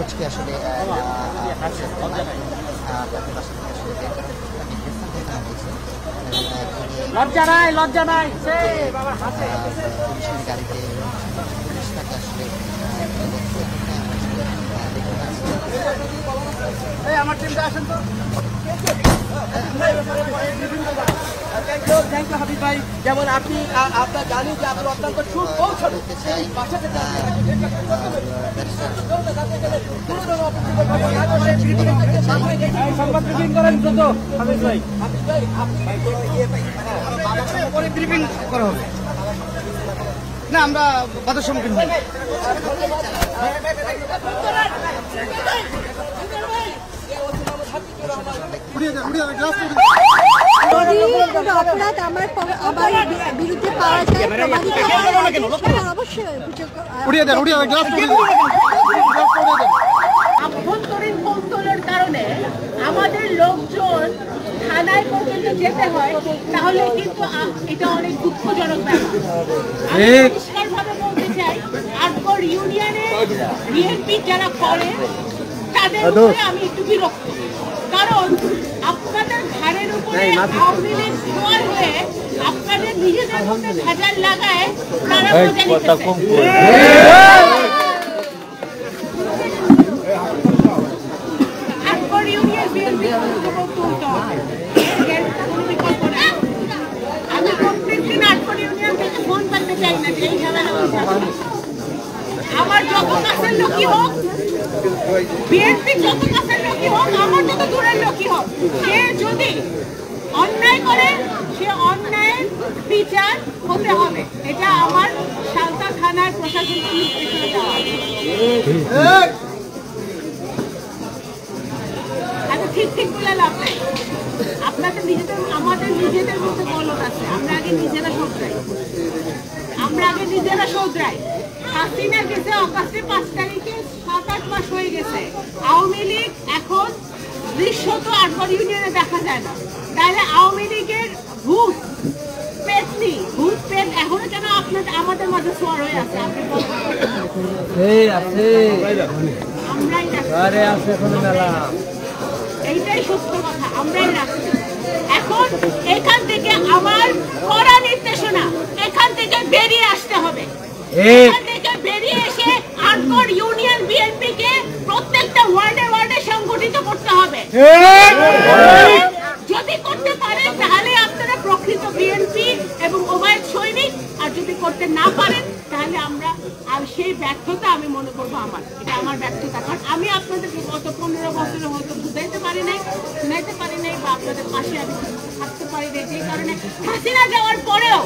সোচকে আসলে লজ্জা নাই লজ্জা নাই পুলিশের গাড়িতে পুলিশ তাকে আসলে আমার টিমটা আসেন তো। হাবিব ভাই, যেমন আপনি আপনার জানেন যে আপনার অত্যন্ত সুর পৌঁছানো সংবাদ ব্রিফিং করেন দ্রুত। হাবিব ভাই পরে ব্রিফিং করা হবে না, আমরা বাধার সম্মুখীন হই। অপরাধ আমার বিরুদ্ধে পাওয়া যায় অবশ্যই আভ্যন্তরীণ কৌশলের কারণে আমাদের লোকজন থানায় পর্যন্ত যেতে হয়, তাহলে কিন্তু এটা অনেক দুঃখজনক ব্যাপার। আমি পরিষ্কারভাবে বলতে চাই, আটগড় ইউনিয়নে বিএনপি যারা করে তাদের উপরে আমি একটু বিরক্ত, কারণ আপনাদের ঘাড়ের উপরে আওয়ামী লীগ সওয়ার হয়ে আপনাদের নিজেদের মধ্যে ভেজাল লাগায় তারা মজা নিতেছে। আটগড় ইউনিয়ন বিএনপি তুলতে হবে, এর কোনো বিকল্প নেই। আমি প্রত্যেকদিন আটগড় ইউনিয়ন থেকে ফোন করতে চাই না যে এই ঝামেলা আমার যত কাছের লোকই হোক, বিএনপি যত কাছের লোকই হোক, আমার যত দূরের লোকই হোক, সে যদি অন্যায় করে সে অন্যায়ের বিচার হতে হবে। এটা আমার সালতা থানার প্রশাসনকে নির্দেশনা দেওয়া। আচ্ছা, ঠিক বলে লাভ নাই। আপনাদের নিজেদের আমাদের নিজেদের মধ্যে গলত আছে, আমরা আগে নিজেরা শোধরাই। হাসিনা গেছে অগাস্টে 5 তারিখে, 7-8 মাস হয়ে গেছে। আওয়ামী লীগ এখন দৃশ্যত আটগড় ইউনিয়নে দেখা যায় না। তাহলে আওয়ামী লীগের ভূত পেট এখনো কেন আমাদের মাঝে সোয়ার হয়ে আছে? এইটাই সত্য কথা, আমরাই রাখছি। এখন এখান থেকে আমার কড়া নির্দেশনা, এখান থেকে বেরিয়ে আসতে হবে। এখান থেকে বেরিয়ে এসে আটগড় ইউনিয়ন বিএনপি কে প্রত্যেকটা ওয়ার্ডে সংগঠিত করতে হবে। যদি করতে পারেন তাহলে আপনারা প্রকৃত বিএনপি এবং ওবায়দ সৈনিক, আর যদি করতে না পারেন তাহলে আমরা আর সেই ব্যর্থতা আমি মনে করবো এটা আমার ব্যর্থতা। কারণ আমি আপনাদেরকে গত 15 বছরে হয়তো বুঝাইতে পারি নাই, শোনাইতে পারি নাই, বা আপনাদের পাশে আমি থাকতে পারি নাই, যে কারণে হাসিনা যাওয়ার পরেও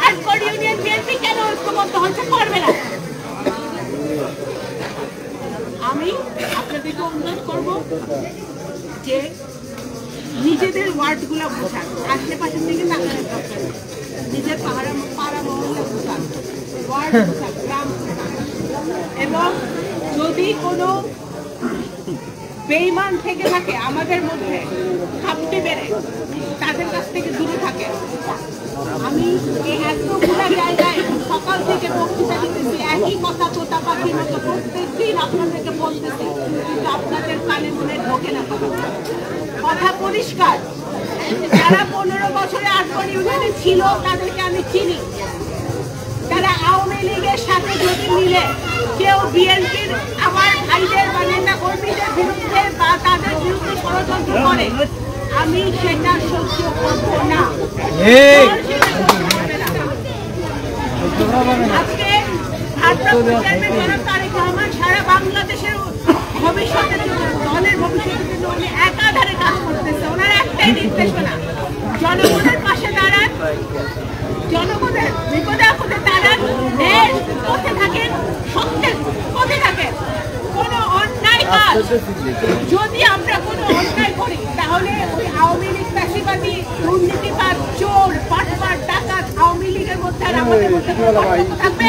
আটগড় ইউনিয়ন বিএনপি কেন ঐক্যবদ্ধ হতে পারবে না। আমি আপনাদেরকে অনুরোধ করবো যে নিজেদের ওয়ার্ডগুলো বোঝান, আশেপাশের দিকে তাকানোর দরকার নেই। নিজের পাড়া মহল্লা বোঝান, ওয়ার্ড বোঝান, গ্রাম বোঝান। এবং যদি কোনো বেঈমান থেকে থাকে আমাদের মধ্যে খাপটি বেড়ে, তাদের কাছ থেকে দূরে থাকে। আমি এই এতগুলো জায়গায় সকাল থেকে বক্তৃতা দিতেছি, একই কথা তোতা পাখির মতো প্রত্যেকদিন আপনাদেরকে বলতেছি, কিন্তু আপনাদের কানে মনে ঢোকে না। কথা পরিষ্কার, যারা 15 বছরে আটগড় ইউনিয়নে ছিল তাদেরকে আমি চিনি। তারা আওয়ামী লীগের সাথে যদি মিলে কেউ বিএনপির আমার ভাইদের বা নেতা কর্মীদের বিরুদ্ধে বা তাদের বিরুদ্ধে ষড়যন্ত্র করে, আমি সেটা সহ্য করব না। আজকে তারেক রহমান সারা বাংলাদেশের ভবিষ্যতের জন্য, দলের ভবিষ্যতের জন্য উনি একাধারে কাজ করতেছে। ওনার একটাই নির্দেশনা, জনগণের পাশে দাঁড়ান, জনগণের বিপদে আপদে দাঁড়ান, দেশ পথে থাকেন, সত্যের পথে থাকেন। কোনো অন্যায় কাজ যদি আমরা কোনো অন্যায় করি, তাহলে ওই আওয়ামী লীগ ফ্যাসিবাদী দুর্নীতিবাদ, চোর, পাটপাট, ডাকাত আওয়ামী লীগের মধ্যে আর আমাদের মধ্যে পার্থক্য থাকবে?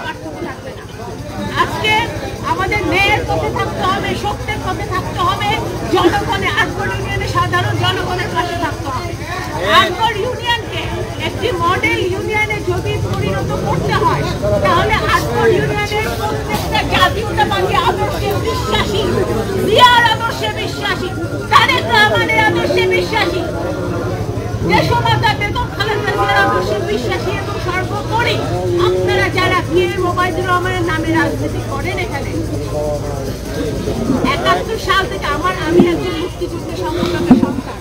পার্থক্য থাকবে না। আজকে আমাদের ন্যায়ের পথে থাকতে হবে, সত্যের পথে থাকতে হবে, জনগণের আটগড় ইউনিয়নের সাধারণ জনগণের পাশে থাকতে হবে। আটগড় ইউনিয়নকে একটি মডেল ইউনিয়নে যদি পরিণত করতে হয়, তাহলে আটগড় ইউনিয়নের প্রত্যেকটা জাতীয়তাবাদী আদর্শের আদর্শে বিশ্বাসী, তারেক রহমানের আদর্শে বিশ্বাসী, দেশমাতা বেগম খালেদা জিয়ার আদর্শে বিশ্বাসী এবং সর্বোপরি আপনারা যারা কে ওবায়দুর রহমানের নামে রাজনীতি করেন এখানে ৭১ সাল থেকে আমি একজন মুক্তিযুদ্ধের সংগ্রামের সন্তান।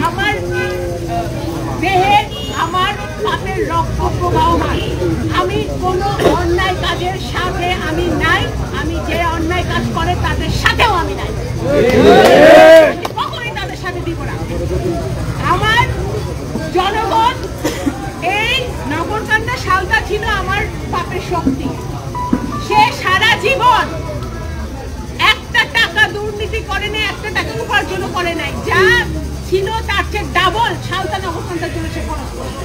আমার দেহে আমার পাপের রক্ত প্রবাহমান। আমি কোনো অন্যায় কাজের সাথে আমি নাই, আমি যে অন্যায় কাজ করে তাদের সাথেও আমি নাই, কখনোই তাদের সাথে দিব না। আমার জনগণ এই নগরকান্দা শালটা ছিল আমার পাপের শক্তি। সে সারা জীবন একটা টাকা দুর্নীতি করে নাই, একটা টাকা উপার্জন করে নাই, যা ছিল তার চেয়ে ডাবল শালতা নগরকান্দার জন্য সে খরচ করেছে।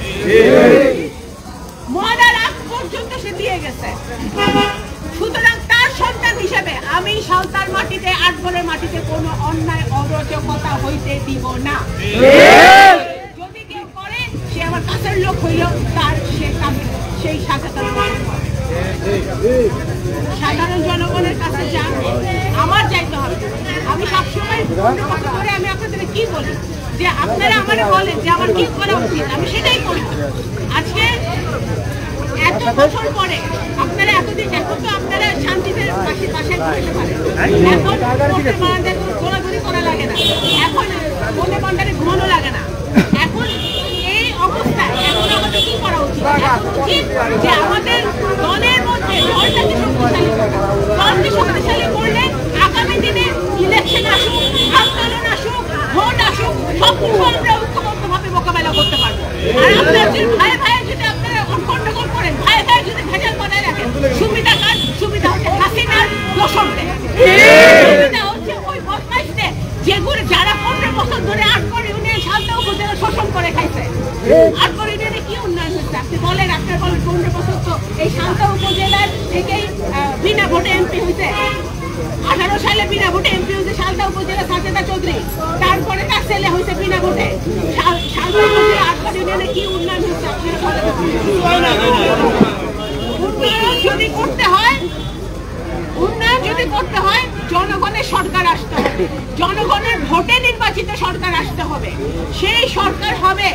মরার আগ পর্যন্ত সে দিয়ে গেছে। সুতরাং তার সন্তান হিসেবে আমি শালতার মাটিতে, আটগড়ের মাটিতে কোনো অন্যায় অরাজকতা হইতে দিব না। যদি কেউ করে সে আমার কাছের লোক হইল, তার সেই সাজা তার সাধারণ জনগণের কাছে যা আমার চাইতে হবে। আমি সবসময় করে আমি আপনাদের কি বলি যে আপনারা আমার বলেন যে আমার কি করা উচিত, আমি সেটাই করি। আজকে এত বছর পরে আপনারা এতদিন এখন তো আপনারা শান্তিতে পাশে পাশে বসতে পারেন, এখন গোলাগুলি করা লাগে না, এখন বনে বান্দারে ঘুমানো লাগে না। এখন এই অবস্থায় এখন আমাদের কি করা উচিত? উচিত যে আমাদের দলের মধ্যে দলটাকে শক্তিশালী করা। দলকে শক্তিশালী করলে আগামী দিনে ইলেকশন আসুক, আন্দোলন আসুক, ভোট আসুক, সবকিছু আমরা ঐক্যবদ্ধভাবে মোকাবেলা করতে পারবো। আর আপনার যে ভাই ভাই যদি আপনারা গন্ডগোল করেন, ভাই ভাই যদি ভেজাল বানায় রাখেন, সুবিধা কার? সুবিধা হচ্ছে হাসিনার দোষরদের, সুবিধা হচ্ছে ওই বদমাইশদের যেগুলো যারা 15 বছর ধরে আটগড় ইউনিয়ন শালতা উপজেলা শোষণ করে খাইছে। আটগড় ইউনিয়নে কি উন্নয়ন হচ্ছে আপনি বলেন? আপনার বলেন 15 বছর তো এই শালতা উপজেলার থেকেই বিনা ভোটে এমপি হয়েছে। 18 সালে বিনা ভোটে এমপি হয়েছে শালতা উপজেলা সাজেদা চৌধুরী, তারপরে তার ছেলে হয়েছে বিনা ভোটে। শালতা উপজেলা আটগড় ইউনিয়নে কি উন্নয়ন হচ্ছে আপনার বলেন? উন্নয়ন যদি করতে হয়, উন্নয়ন যদি করতে হয় জনগণের সরকার আসতে হবে, জনগণের ভোটে নির্বাচিত সরকার আসতে হবে। সেই সরকার হবে,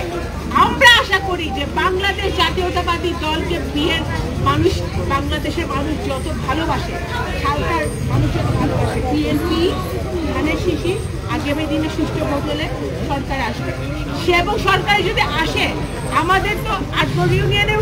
আমরা আশা করি যে বাংলাদেশ জাতীয়তাবাদী দলকে বিয়ের মানুষ, বাংলাদেশের মানুষ যত ভালোবাসে, শালতার মানুষ যত ভালোবাসে, বিএনপি ধানের শিশি আগামী দিনে সুষ্ঠু ভোট হলে সরকার আসবে। সে এবং সরকার যদি আসে, আমাদের তো আটগড় ইউনিয়নের